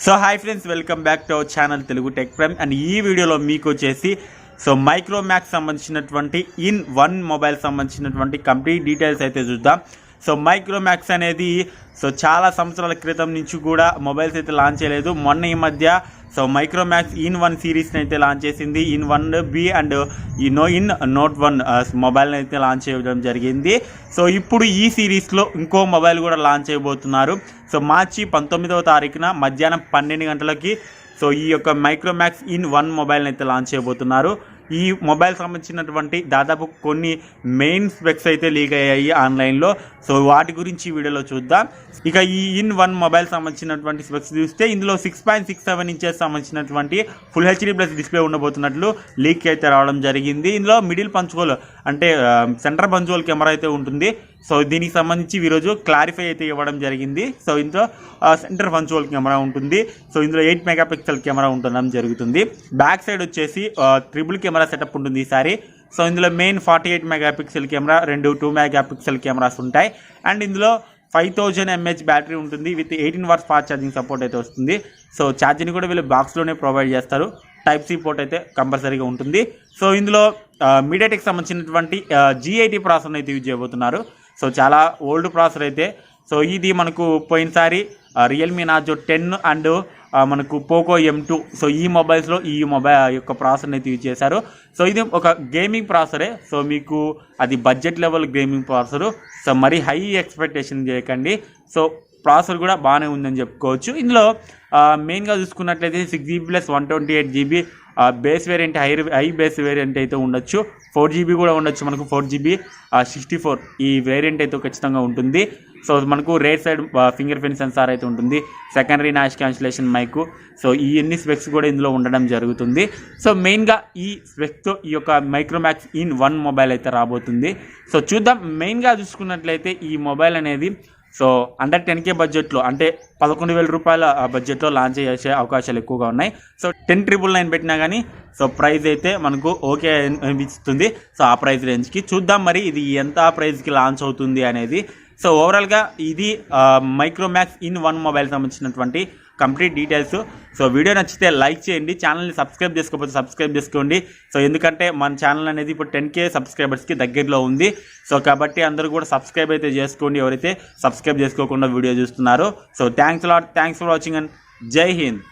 So hi friends, welcome back to our channel Telugu tech prime. And ఈ వీడియోలో మీకు వచ్చేసి మైక్రోమాక్స్ సంబంధించినటువంటి ఇన్ వన్ మొబైల్ సంబంధించినటువంటి కంప్లీట్ డీటెయిల్స్ అయితే చూద్దాం. మైక్రోమాక్స్ అనేది చాలా సంవత్సరాల క్రితం నుంచి కూడా మొబైల్స్ అయితే లాంచ్ చేయలేదు. మొన్న ఈ మధ్య మైక్రోమాక్స్ ఇన్ వన్ సిరీస్ని అయితే లాంచ్ చేసింది. In 1B and in note 1 మొబైల్ని అయితే లాంచ్ చేయడం జరిగింది. ఇప్పుడు ఈ సిరీస్లో ఇంకో మొబైల్ కూడా లాంచ్ చేయబోతున్నారు. మార్చి 19వ తారీఖున మధ్యాహ్నం 12 గంటలకి ఈ యొక్క మైక్రోమాక్స్ ఇన్ 1 మొబైల్ని అయితే లాంచ్ చేయబోతున్నారు. ఈ మొబైల్ సంబంధించినటువంటి దాదాపు కొన్ని మెయిన్ స్పెక్స్ అయితే లీక్ అయ్యాయి ఆన్లైన్లో. వాటి గురించి వీడియోలో చూద్దాం. ఇక ఈ ఇన్ 1 మొబైల్ సంబంధించినటువంటి స్పెక్స్ చూస్తే ఇందులో 6.67 ఇంచెస్ సంబంధించినటువంటి ఫుల్ హెచ్డీ ప్లస్ డిస్ప్లే ఉండబోతున్నట్లు లీక్ అయితే రావడం జరిగింది. ఇందులో మిడిల్ పంచుకోల్ అంటే సెంటర్ పంచుకోల్ కెమెరా అయితే ఉంటుంది. దీనికి సంబంధించి ఈరోజు క్లారిఫై అయితే ఇవ్వడం జరిగింది. ఇందులో సెంటర్ పంచుకోల్ కెమెరా ఉంటుంది. ఇందులో 8 మెగాపిక్సెల్ కెమెరా ఉండడం జరుగుతుంది. బ్యాక్ సైడ్ వచ్చేసి ట్రిపుల్ కెమెరా సెటప్ ఉంటుంది ఈసారి. ఇందులో main 48 megapixel camera, 2 megapixel cameras ఉంటాయి. అండ్ ఇందులో 5000 mAh బ్యాటరీ ఉంటుంది with 18 watts fast charging support అయితే వస్తుంది. ఛార్జింగ్ కూడా వీళ్ళు బాక్స్లోనే ప్రొవైడ్ చేస్తారు. టైప్ సి పోర్ట్ అయితే కంపల్సరీగా ఉంటుంది. ఇందులో మీడియాటెక్ సంబంధించినటువంటి G80 ప్రాసెసర్ అయితే యూజ్ చేయబోతున్నారు. చాలా ఓల్డ్ ప్రాసెసర్ అయితే. ఇది మనకు పోయినసారి రియల్మీ నార్జో 10 అండ్ మనకు పోకో M2 ఈ మొబైల్స్లో ఈ మొబైల్ యొక్క ప్రాసెసర్ని అయితే యూజ్ చేశారు. ఇది ఒక గేమింగ్ ప్రాసెసరే. మీకు అది బడ్జెట్ లెవెల్ గేమింగ్ ప్రాసెసరు. మరీ హై ఎక్స్పెక్టేషన్ చేయకండి. ప్రాసెసర్ కూడా బాగానే ఉందని చెప్పుకోవచ్చు. ఇందులో మెయిన్గా చూసుకున్నట్లయితే 6GB + 128GB base variant, high base variant అయితే ఉండొచ్చు. 4GB కూడా ఉండొచ్చు. మనకు 4GB 64 ఈ వేరియంట్ అయితే ఖచ్చితంగా ఉంటుంది. మనకు right side fingerprint sensor అయితే ఉంటుంది. Secondary noise cancellation mic. ఈ అన్ని స్పెక్స్ కూడా ఇందులో ఉండడం జరుగుతుంది. మెయిన్గా ఈ స్పెక్స్తో ఈ యొక్క మైక్రోమాక్స్ ఇన్ 1 మొబైల్ అయితే రాబోతుంది. చూద్దాం. మెయిన్గా చూసుకున్నట్లయితే ఈ మొబైల్ అనేది అండర్ 10K బడ్జెట్లో అంటే 11,000 రూపాయల బడ్జెట్లో లాంచ్ చేసే అవకాశాలు ఎక్కువగా ఉన్నాయి. 10,999 పెట్టినా కానీ ప్రైస్ అయితే మనకు ఓకే అనిపిస్తుంది. ఆ ప్రైస్ రేంజ్కి చూద్దాం మరి ఇది ఎంత ప్రైస్కి లాంచ్ అవుతుంది అనేది. ఓవరాల్గా ఇది మైక్రోమాక్స్ ఇన్ 1 మొబైల్ సంబంధించినటువంటి కంప్లీట్ డీటెయిల్స్. వీడియో నచ్చితే లైక్ చేయండి. ఛానల్ని సబ్స్క్రైబ్ చేసుకోకపోతే సబ్స్క్రైబ్ చేసుకోండి. ఎందుకంటే మన ఛానల్ అనేది ఇప్పుడు 10K సబ్స్క్రైబర్స్కి దగ్గరలో ఉంది. కాబట్టి అందరూ కూడా సబ్స్క్రైబ్ అయితే చేసుకోండి ఎవరైతే సబ్స్క్రైబ్ చేసుకోకుండా వీడియో చూస్తున్నారో. థ్యాంక్స్ ఫర్ వాచింగ్ అండ్ జై హింద్.